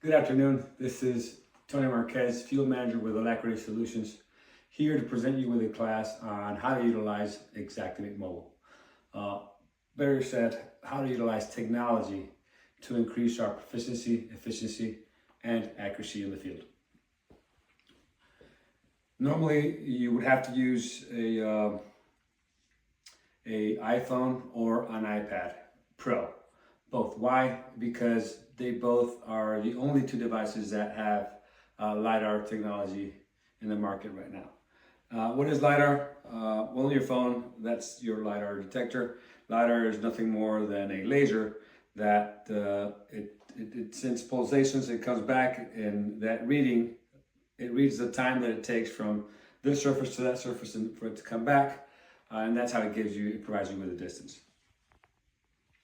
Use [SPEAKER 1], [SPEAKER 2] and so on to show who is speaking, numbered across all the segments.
[SPEAKER 1] Good afternoon. This is Tony Marquez, Field Manager with Alacrity Solutions, here to present you with a class on how to utilize Xactimate Mobile. Better said, how to utilize technology to increase our proficiency, efficiency, and accuracy in the field. Normally, you would have to use a iPhone or an iPad Pro. Both. Why? Because they both are the only two devices that have LiDAR technology in the market right now. What is LiDAR? Well, your phone, that's your LiDAR detector. LiDAR is nothing more than a laser that it sends pulsations, it comes back, and that reading, it reads the time that it takes from this surface to that surface and for it to come back, and that's how it provides you with a distance.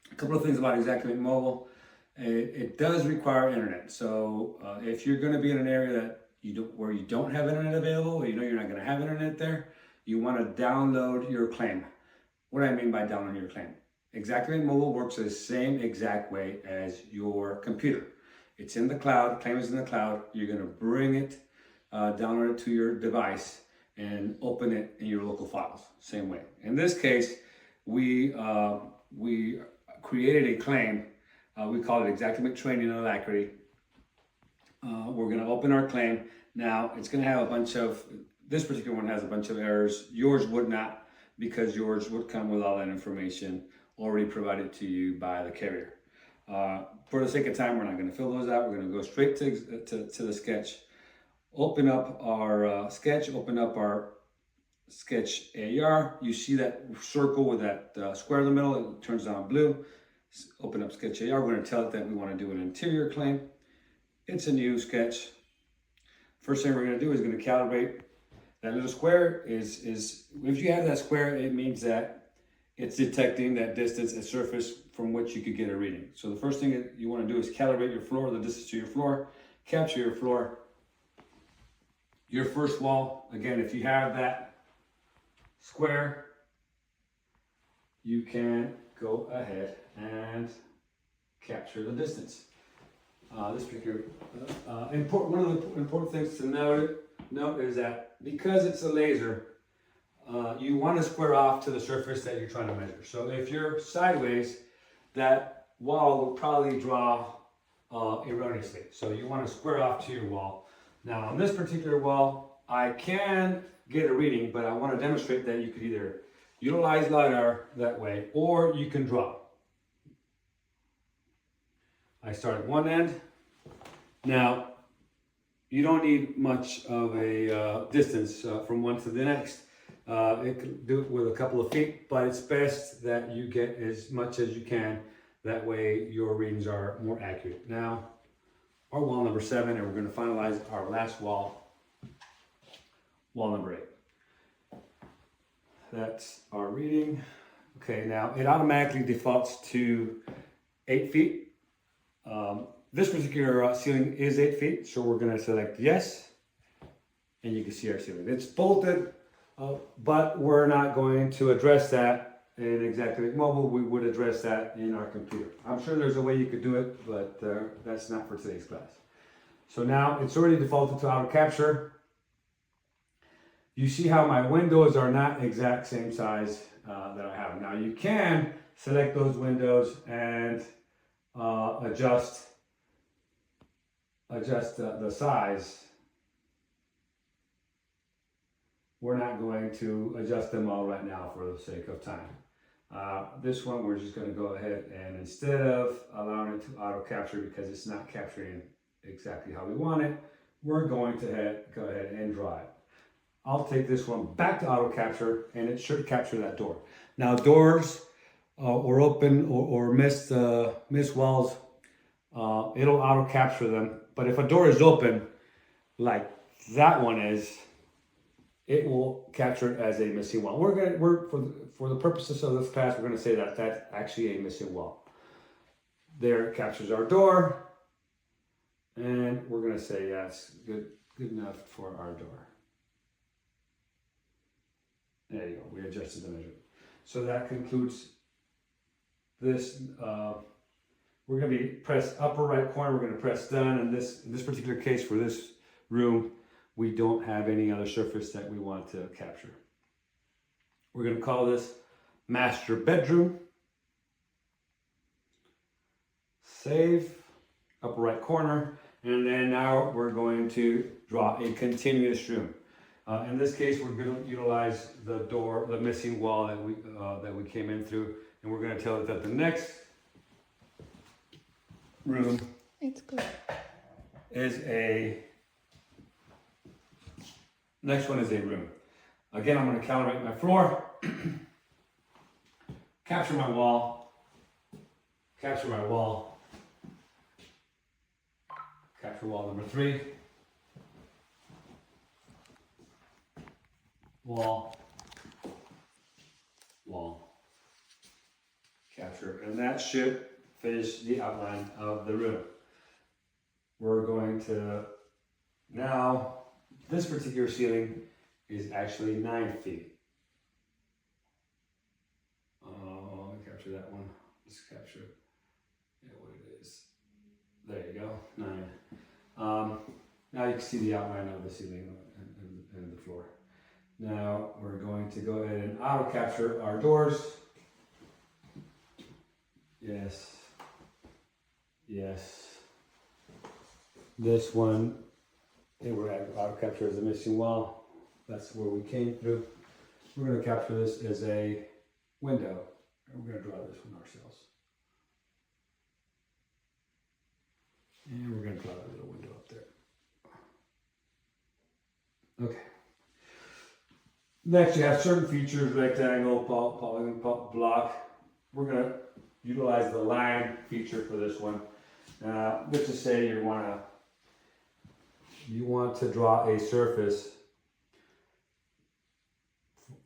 [SPEAKER 1] A couple of things about Xactimate Mobile. It does require internet. So if you're going to be in an area that where you don't have internet available, or you know you're not going to have internet there, you want to download your claim. What do I mean by downloading your claim? Xactimate Mobile works the same exact way as your computer. It's in the cloud. Claim is in the cloud. You're going to bring it, download it to your device, and open it in your local files. Same way. In this case, we created a claim. We call it Xactimate Training and Alacrity. We're going to open our claim. Now, it's going to have this particular one has a bunch of errors. Yours would not, because yours would come with all that information already provided to you by the carrier. For the sake of time, we're not going to fill those out. We're going to go straight to the sketch. Open up our sketch, open up our sketch AR. You see that circle with that square in the middle, it turns on blue. Open up sketch AR. We're going to tell it that we want to do an interior claim. It's a new sketch. First thing we're going to do is going to calibrate that little square. Is if you have that square, it means that it's detecting that distance at surface from which you could get a reading. So the first thing that you want to do is calibrate your floor, the distance to your floor, capture your floor. Your first wall, again, if you have that square, you can go ahead and capture the distance. This particular one of the important things to note is that because it's a laser, you want to square off to the surface that you're trying to measure. So if you're sideways, that wall will probably draw erroneously. So you want to square off to your wall. Now on this particular wall, I can get a reading, but I want to demonstrate that you could either utilize LiDAR that way, or you can draw. I start at one end. Now, you don't need much of a distance from one to the next. It can do it with a couple of feet, but it's best that you get as much as you can. That way your readings are more accurate. Now, our wall number 7, and we're going to finalize our last wall, wall number 8. That's our reading. Okay, now it automatically defaults to 8 feet. This particular ceiling is 8 feet, so we're going to select yes, and you can see our ceiling. It's bolted, but we're not going to address that in Xactimate Mobile. We would address that in our computer. I'm sure there's a way you could do it, but that's not for today's class. So now it's already defaulted to auto capture. You see how my windows are not exact same size that I have. Now you can select those windows and adjust the size. We're not going to adjust them all right now for the sake of time. This one, we're just going to go ahead and instead of allowing it to auto capture because it's not capturing exactly how we want it, we're going to go ahead and draw it. I'll take this one back to auto capture, and it should capture that door. Now doors or open or missed walls, it'll auto capture them. But if a door is open, like that one is, it will capture it as a missing wall. We're for the purposes of this class, we're going to say that that's actually a missing wall. There it captures our door, and we're going to say yes, good enough for our door. There you go. We adjusted the measurement. So that concludes this we're going to be press upper right corner. We're going to press done. In this particular case for this room, we don't have any other surface that we want to capture. We're going to call this master bedroom. Save, upper right corner. And then now we're going to draw a continuous room. In this case, we're going to utilize the door, the missing wall that we came in through, and we're going to tell it that the next room is a next one is a room. Again, I'm going to calibrate my floor, capture my wall, capture wall number 3. Wall, capture, and that should finish the outline of the room. We're going to, now, this particular ceiling is actually 9 feet. Let me capture that one. Let's capture it. Yeah, what it is. There you go, 9. Now you can see the outline of the ceiling and the floor. Now we're going to go ahead and auto capture our doors. Yes. Yes. This one, we're going to auto capture as a missing wall. That's where we came through. We're going to capture this as a window. And we're going to draw this one ourselves. And we're going to draw a little window up there. Okay. Next, you have certain features: rectangle, polygon, block. We're going to utilize the line feature for this one. Let's just say you want to draw a surface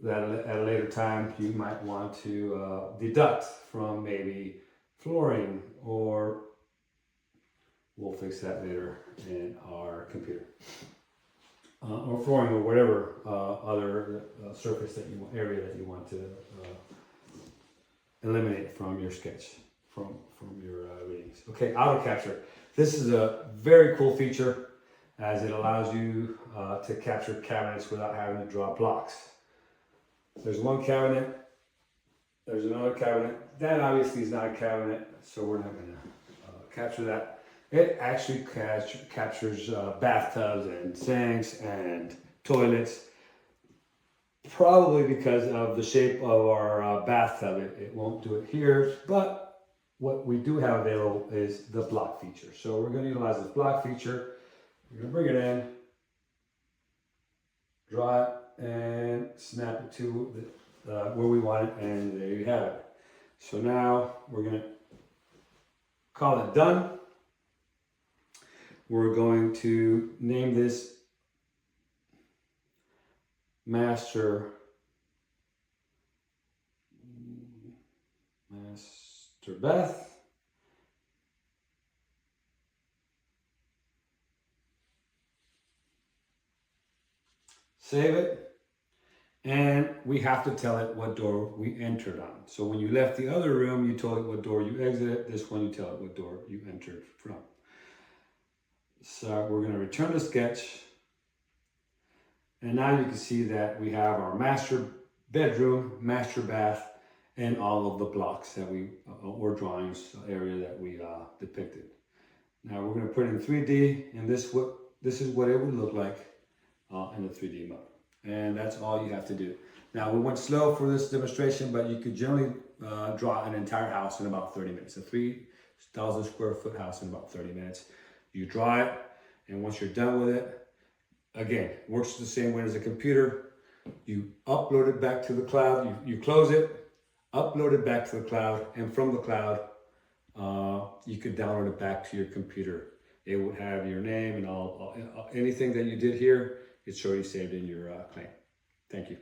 [SPEAKER 1] that at a later time you might want to deduct from maybe flooring, or we'll fix that later in our computer. Or flooring, or whatever other surface area that you want to eliminate from your sketch, from your readings. Okay, auto capture. This is a very cool feature, as it allows you to capture cabinets without having to draw blocks. There's one cabinet. There's another cabinet. That obviously is not a cabinet, so we're not going to capture that. It actually captures bathtubs and sinks and toilets, probably because of the shape of our bathtub. It won't do it here, but what we do have available is the block feature. So we're going to utilize this block feature. We're going to bring it in, draw it, and snap it to where we want it, and there you have it. So now we're going to call it done. We're going to name this master bath. Save it. And we have to tell it what door we entered on. So when you left the other room, you told it what door you exited. This one, you tell it what door you entered from. So we're going to return the sketch. And now you can see that we have our master bedroom, master bath, and all of the blocks that or drawings area that we depicted. Now we're going to put it in 3D, and this is what it would look like in the 3D mode. And that's all you have to do. Now we went slow for this demonstration, but you could generally draw an entire house in about 30 minutes. A 3,000 square foot house in about 30 minutes. You draw it, and once you're done with it, again, works the same way as a computer. You upload it back to the cloud, you close it, upload it back to the cloud, and from the cloud, you could download it back to your computer. It would have your name and anything that you did here, it's already saved in your claim. Thank you.